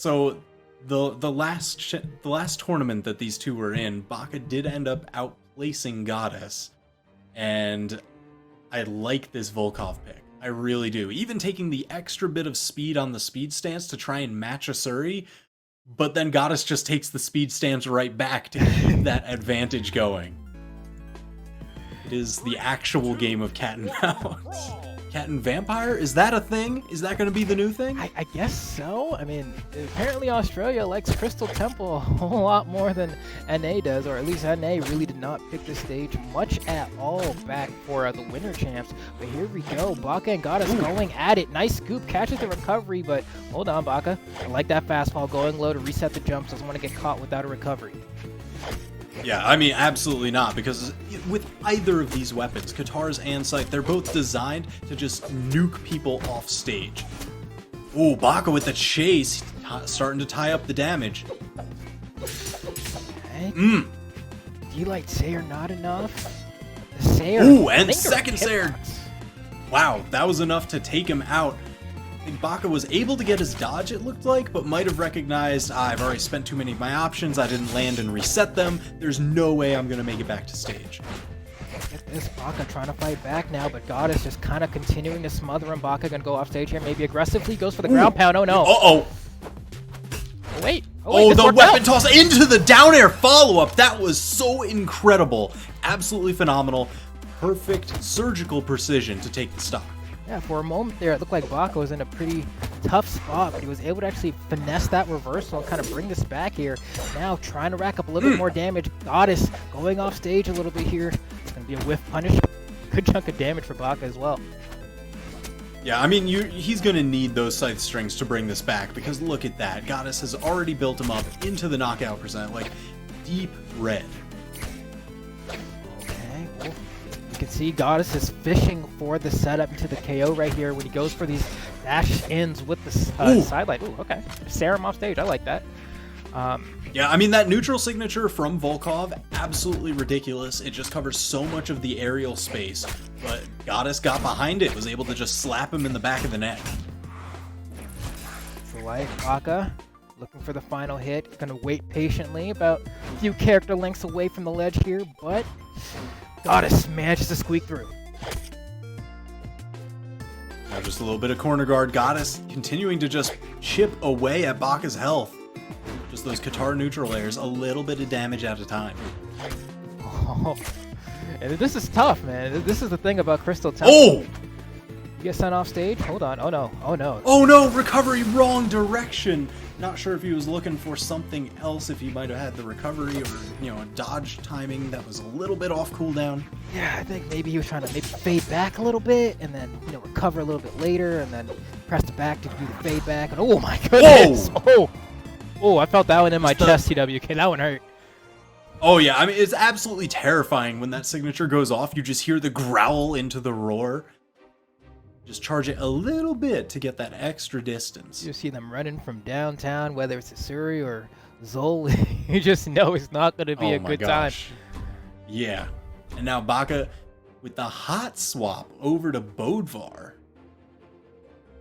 So the last tournament that these two were in, Baka did end up outplacing Goddess, and I like this Volkov pick. I really do. Even taking the extra bit of speed on the speed stance to try and match a Suri, but then Goddess just takes the speed stance right back to keep that advantage going. It is the actual game of cat and mouse. Cat and vampire? Is that a thing? Is that going to be the new thing? I guess so. I mean, apparently Australia likes Crystal Temple a whole lot more than NA does, or at least NA really did not pick the stage much at all back for the Winter Champs. But here we go. Baka and Goddess going at it. Nice scoop, catches the recovery, but hold on, Baka. I like that fastball going low to reset the jumps. Doesn't want to get caught without a recovery. Yeah, I mean, absolutely not, because with either of these weapons, Katars and Scythe, they're both designed to just nuke people off stage. Ooh, Baka with the chase, starting to tie up the damage. Okay. D-Light Sayer not enough. The Sayer. Ooh, and second Sayer. Wow, that was enough to take him out. I think Baka was able to get his dodge, it looked like, but might have recognized, I've already spent too many of my options, I didn't land and reset them, there's no way I'm going to make it back to stage. Get this, Baka trying to fight back now, but Goddess just kind of continuing to smother him. Baka going to go off stage here, maybe aggressively, goes for the ground pound, oh no. Uh-oh. Oh wait, oh the weapon toss into the down air follow-up, that was so incredible, absolutely phenomenal, perfect surgical precision to take the stock. Yeah, for a moment there, it looked like Baka was in a pretty tough spot, but he was able to actually finesse that reversal and kind of bring this back here. Now trying to rack up a little bit more damage. Goddess going off stage a little bit here. It's going to be a whiff punish. Good chunk of damage for Baka as well. Yeah, I mean, he's going to need those scythe strings to bring this back, because look at that. Goddess has already built him up into the knockout percent, like deep red. Okay, well, you can see Goddess is fishing for the setup into the KO right here when he goes for these dash ins with the sidelight. Ooh, okay. Serum off stage. I like that. Yeah, I mean, that neutral signature from Volkov, absolutely ridiculous. It just covers so much of the aerial space, but Goddess got behind it, was able to just slap him in the back of the neck. So like Baka looking for the final hit, gonna wait patiently, about a few character lengths away from the ledge here, but Goddess manages to squeak through. Now just a little bit of corner guard. Goddess continuing to just chip away at Baka's health. Just those Qatar neutral layers, a little bit of damage at a time. Oh, and this is tough, man. This is the thing about Crystal Temple. Oh! You get sent off stage? Hold on. Oh no. Oh no. Oh no! Recovery wrong direction! Not sure if he was looking for something else, if he might have had the recovery or, you know, a dodge timing that was a little bit off cooldown. Yeah, I think maybe he was trying to maybe fade back a little bit and then, you know, recover a little bit later and then press the back to do the fade back. And oh my goodness! Whoa! Oh, I felt that one in my chest, TWK. That one hurt. Oh yeah, I mean, it's absolutely terrifying when that signature goes off. You just hear the growl into the roar. Just charge it a little bit to get that extra distance. You see them running from downtown, whether it's Asuri or Zol. You just know it's not going to be a good time. Yeah. And now Baka, with the hot swap over to Bodvar,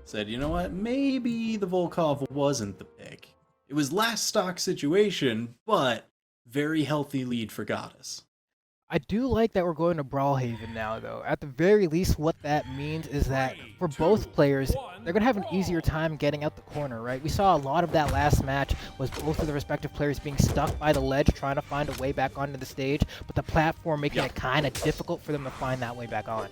said, you know what, maybe the Volkov wasn't the pick. It was last stock situation, but very healthy lead for Goddess. I do like that we're going to Brawlhaven now, though. At the very least, what that means is that for both players, they're going to have an easier time getting out the corner, right? We saw a lot of that last match was both of the respective players being stuck by the ledge, trying to find a way back onto the stage, but the platform making it kind of difficult for them to find that way back on.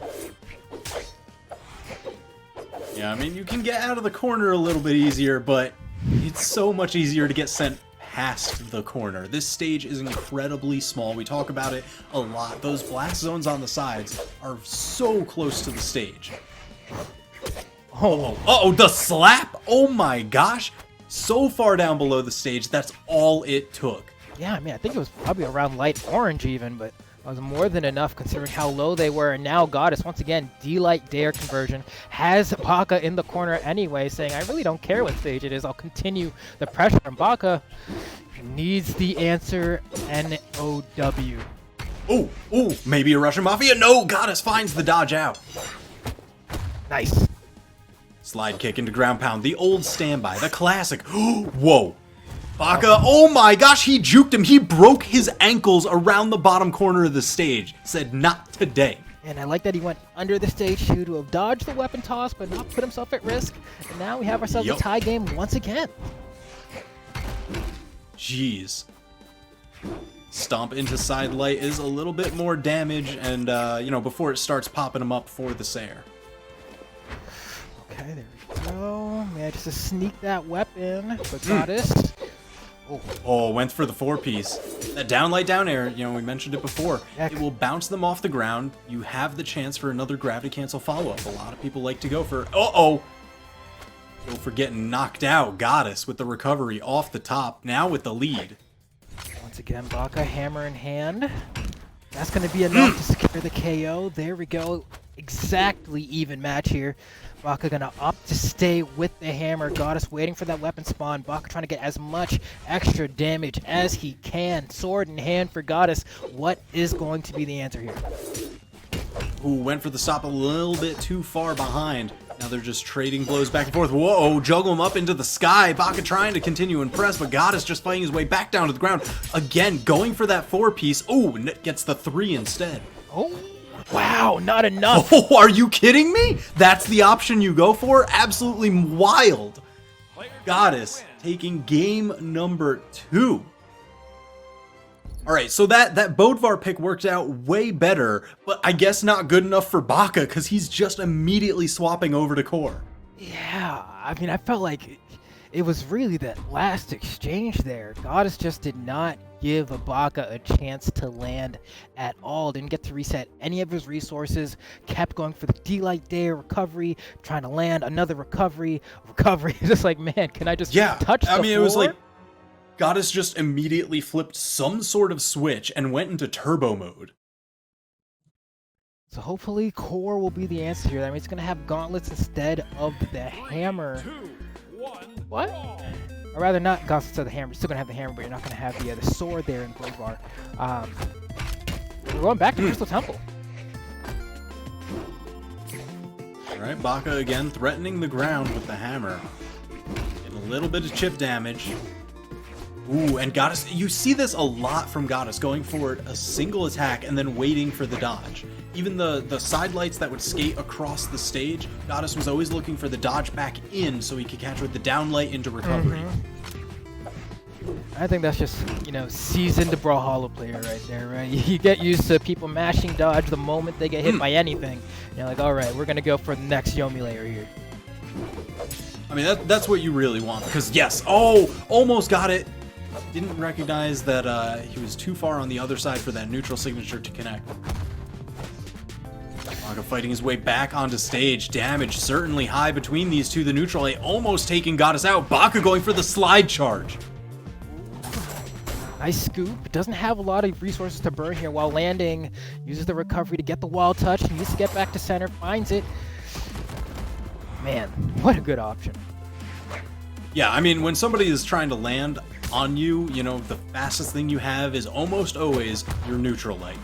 Yeah, I mean, you can get out of the corner a little bit easier, but it's so much easier to get sent past the corner. This stage is incredibly small. We talk about it a lot. Those blast zones on the sides are so close to the stage. Oh, the slap! Oh my gosh! So far down below the stage, that's all it took. Yeah, I mean, I think it was probably around light orange even, but it was more than enough considering how low they were. And now Goddess, once again, D-Light Dare conversion, has Baka in the corner anyway, saying, I really don't care what stage it is. I'll continue the pressure. And Baka needs the answer, N-O-W. Oh, maybe a Russian Mafia? No, Goddess finds the dodge out. Nice. Slide kick into ground pound, the old standby, the classic. Whoa. Baka, oh my gosh, he juked him. He broke his ankles around the bottom corner of the stage. Said, not today. And I like that he went under the stage too to have dodged the weapon toss, but not put himself at risk. And now we have ourselves a tie game once again. Jeez. Stomp into side light is a little bit more damage, and, you know, before it starts popping him up for the Sayer. Okay, there we go. Managed to sneak that weapon, but Goddess. Oh, went for the 4-piece. That down light down air, you know, we mentioned it before. Heck. It will bounce them off the ground. You have the chance for another gravity cancel follow-up. A lot of people like to go for, go for getting knocked out. Goddess with the recovery off the top, now with the lead. Once again, Baka hammer in hand. That's going to be enough to secure the KO. There we go. Exactly even match here. Baka gonna opt to stay with the hammer. Goddess waiting for that weapon spawn. Baka trying to get as much extra damage as he can. Sword in hand for Goddess. What is going to be the answer here? Who went for the stop a little bit too far behind. Now they're just trading blows back and forth. Whoa, juggle him up into the sky. Baka trying to continue and press, but Goddess just fighting his way back down to the ground. Again, going for that 4-piece. Oh, gets the 3 instead. Oh. Wow, not enough. Oh, are you kidding me? That's the option you go for? Absolutely wild. Goddess taking game number 2. All right, so that Bodvar pick worked out way better, but I guess not good enough for Baka because he's just immediately swapping over to core. Yeah, I mean, I felt like it was really that last exchange there. Goddess just did not give Baka a chance to land at all. Didn't get to reset any of his resources. Kept going for the D-Light Dare recovery, trying to land another recovery. Just like, man, can I just touch the I mean, floor? It was like Goddess just immediately flipped some sort of switch and went into turbo mode. So hopefully core will be the answer here. I mean, it's going to have gauntlets instead of the hammer. 3, 2, 1, What? Or rather, not gauntlets instead of the hammer. You're still going to have the hammer, but you're not going to have the sword there in Brawlhalla. We're going back to Crystal Temple. All right, Baka again threatening the ground with the hammer. Getting a little bit of chip damage. Ooh, and Goddess, you see this a lot from Goddess, going for a single attack and then waiting for the dodge. Even the side lights that would skate across the stage, Goddess was always looking for the dodge back in so he could catch with the down light into recovery. I think that's just, you know, seasoned Brawlhalla player right there, right? You get used to people mashing dodge the moment they get hit by anything. You're like, all right, we're going to go for the next Yomi layer here. I mean, that's what you really want, because yes, almost got it. Didn't recognize that he was too far on the other side for that neutral signature to connect. Baka fighting his way back onto stage. Damage certainly high between these two. The neutral A almost taking Goddess out. Baka going for the slide charge. Nice scoop. Doesn't have a lot of resources to burn here while landing. Uses the recovery to get the wild touch. Needs to get back to center. Finds it. Man, what a good option. Yeah, I mean, when somebody is trying to land on you, you know, the fastest thing you have is almost always your neutral light.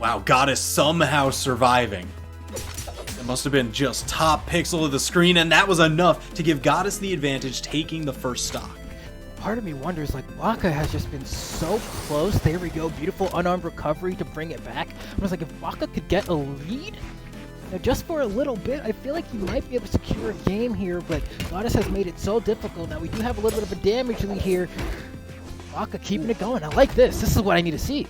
Wow, Goddess somehow surviving. It must have been just top pixel of the screen, and that was enough to give Goddess the advantage, taking the first stock. Part of me wonders, like, Baka has just been so close. There we go. Beautiful unarmed recovery to bring it back. I was like, if Baka could get a lead, you know, just for a little bit, I feel like he might be able to secure a game here, but Goddess has made it so difficult. Now we do have a little bit of a damage lead here. Baka keeping it going. I like this. This is what I need to see.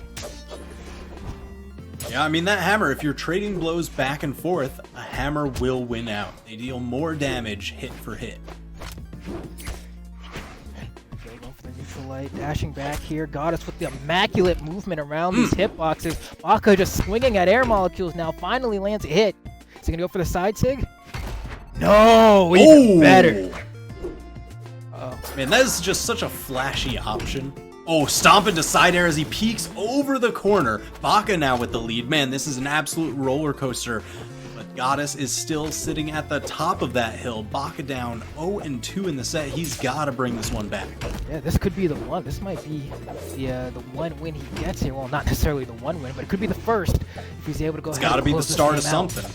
Yeah, I mean, that hammer, if you're trading blows back and forth, a hammer will win out. They deal more damage hit for hit. Going for the neutral light, dashing back here. Goddess with the immaculate movement around these hitboxes. Baka just swinging at air molecules now. Finally lands a hit. Is he going to go for the side sig? No! Even better. Man, that is just such a flashy option. Oh, stomp into side air as he peeks over the corner. Baka now with the lead. Man, this is an absolute roller coaster. But Goddess is still sitting at the top of that hill. Baka down 0-2 in the set. He's got to bring this one back. Yeah, this could be the one. This might be the one win he gets here. Well, not necessarily the one win, but it could be the first if he's able to go. It's ahead got to and be the close this start game of something.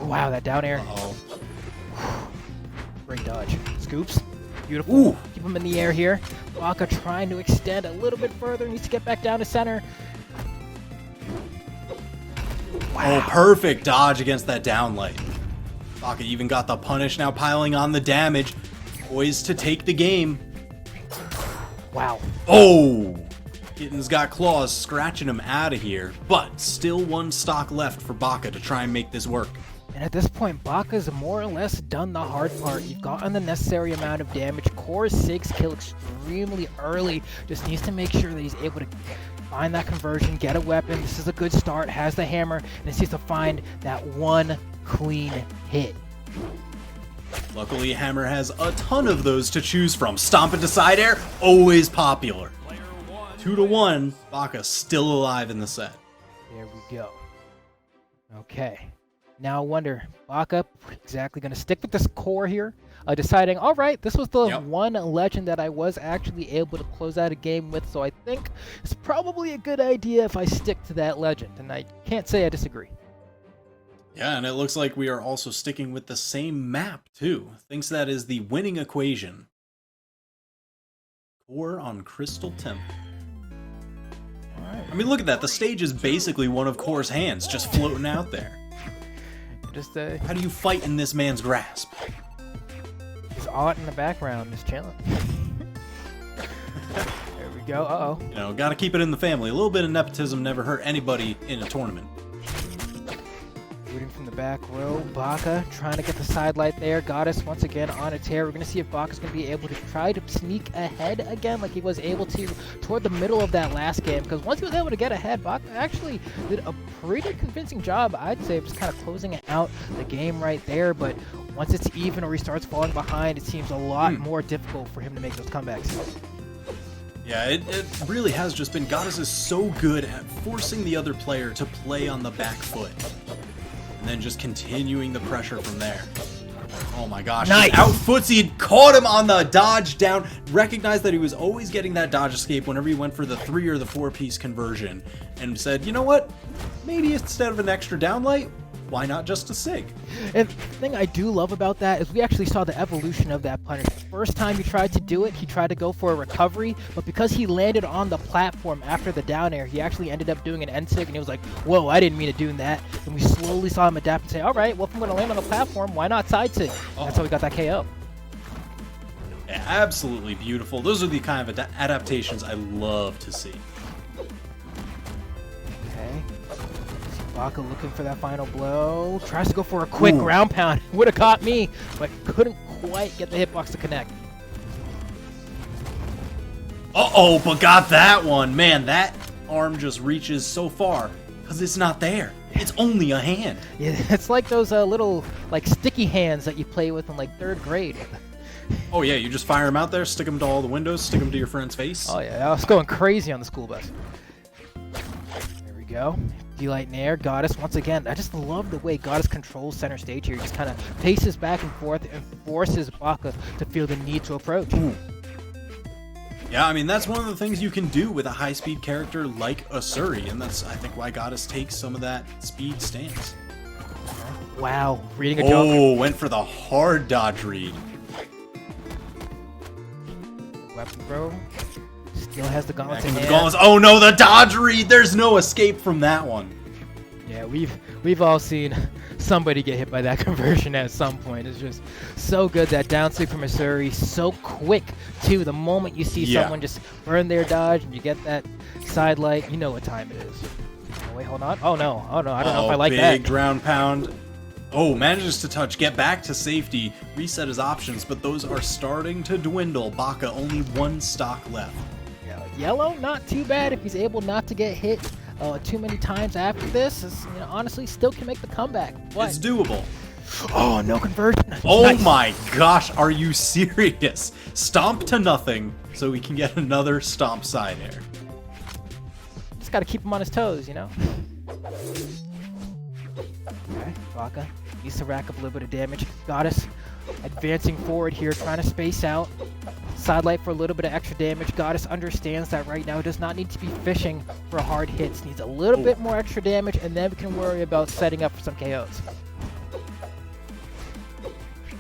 Wow, that down air. Uh-oh. Great dodge. Scoops. Beautiful. Ooh. Keep him in the air here. Baka trying to extend a little bit further. Needs to get back down to center. Wow. Oh, perfect dodge against that down light. Baka even got the punish, now piling on the damage. Poised to take the game. Wow. Oh! Kitten's got claws scratching him out of here, but still one stock left for Baka to try and make this work. And at this point, Baka's more or less done the hard part. You've gotten the necessary amount of damage. Core 6 kill extremely early. Just needs to make sure that he's able to find that conversion, get a weapon. This is a good start. Has the hammer, and just needs to find that one clean hit. Luckily, Hammer has a ton of those to choose from. Stomp into side air, always popular. 2-1, Baka still alive in the set. There we go. Okay. Now I wonder, Baka exactly going to stick with this core here, deciding, all right, this was the one legend that I was actually able to close out a game with, so I think it's probably a good idea if I stick to that legend, and I can't say I disagree. Yeah, and it looks like we are also sticking with the same map, too. Thinks that is the winning equation. Core on Crystal Temple. Alright. I mean, look at that. The stage is basically one of Core's hands, just floating out there. Just How do you fight in this man's grasp? he's out in the background, just chilling. There we go. Uh-oh. You know, gotta keep it in the family. A little bit of nepotism never hurt anybody in a tournament. Shooting from the back row. Baka trying to get the side light there. Goddess once again on a tear. We're going to see if Baka's going to be able to try to sneak ahead again like he was able to toward the middle of that last game. Because once he was able to get ahead, Baka actually did a pretty convincing job, I'd say, just kind of closing out the game right there. But once it's even or he starts falling behind, it seems a lot more difficult for him to make those comebacks. Yeah, it really has just been. Goddess is so good at forcing the other player to play on the back foot. And then just continuing the pressure from there. Oh my gosh. Nice. Out footsied, caught him on the dodge down. Recognized that he was always getting that dodge escape whenever he went for the 3 or the 4-piece conversion. And said, you know what? Maybe instead of an extra downlight, why not just a sig? And the thing I do love about that is we actually saw the evolution of that punish. First time he tried to do it, he tried to go for a recovery, but because he landed on the platform after the down air, he actually ended up doing an end sig, and he was like, whoa, I didn't mean to do that. And we slowly saw him adapt and say, all right, well, if I'm going to land on the platform, why not side sig? That's how we got that KO. Yeah, absolutely beautiful. Those are the kind of adaptations I love to see. Okay. Baka looking for that final blow. Tries to go for a quick ground pound. Would have caught me, but couldn't quite get the hitbox to connect. Uh-oh, but got that one. Man, that arm just reaches so far because it's not there. It's only a hand. Yeah, it's like those little like sticky hands that you play with in like 3rd grade. Oh yeah, you just fire them out there, stick them to all the windows, stick them to your friend's face. Oh yeah, I was going crazy on the school bus. There we go. D-Light in air, Goddess once again. I just love the way Goddess controls center stage here. He just kind of paces back and forth and forces Baka to feel the need to approach. Yeah, I mean, that's one of the things you can do with a high-speed character like Asuri, and that's, I think, why Goddess takes some of that speed stance. Wow, reading a joke. Oh, went for the hard dodge read. Weapon throw. Still has the gauntlets in The hand. gauntlets. Oh no, the dodge read! There's no escape from that one. Yeah, we've all seen somebody get hit by that conversion at some point. It's just so good, that down sweep from Asuri, so quick too. The moment you see someone just burn their dodge and you get that side light, you know what time it is. Oh, wait, hold on. Oh no, I don't know if I like that. Big ground pound. Oh, manages to touch, get back to safety, reset his options, but those are starting to dwindle. Baka only 1 stock left. Yeah, yellow, not too bad if he's able not to get hit too many times after this. You know, honestly, still can make the comeback. But... It's doable. Oh, no conversion. Oh Nice. my gosh, are you serious? Stomp to nothing so we can get another stomp side air. Just got to keep him on his toes, you know? Okay, Baka needs to rack up a little bit of damage. Goddess advancing forward here, trying to space out. Sidelight for a little bit of extra damage. Goddess understands that right now does not need to be fishing for hard hits. Needs a little bit more extra damage, and then we can worry about setting up for some KOs.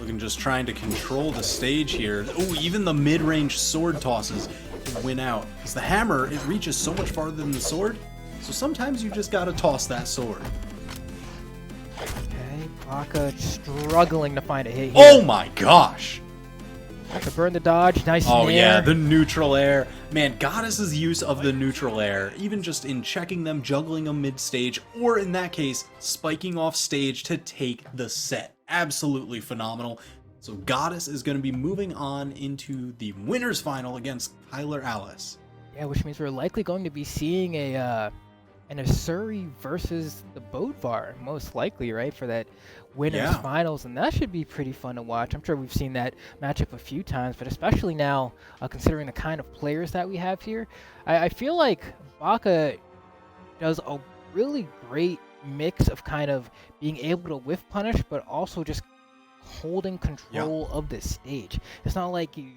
Looking just trying to control the stage here. Oh, even the mid-range sword tosses to win out. Because the hammer, it reaches so much farther than the sword, so sometimes you just gotta toss that sword. Okay, Baka struggling to find a hit here. Oh my gosh! To burn the dodge, nice Oh snare. yeah, the neutral air. Man, Goddess's use of the neutral air, even just in checking them, juggling them mid-stage, or in that case, spiking off stage to take the set. Absolutely phenomenal. So Goddess is going to be moving on into the winner's final against Tyler Alice. Yeah, which means we're likely going to be seeing an Asuri versus the Bodvar, most likely, right, for that winners finals, and that should be pretty fun to watch. I'm sure we've seen that matchup a few times, but especially now, considering the kind of players that we have here, I feel like Baka does a really great mix of kind of being able to whiff punish, but also just holding control of the stage. It's not like he's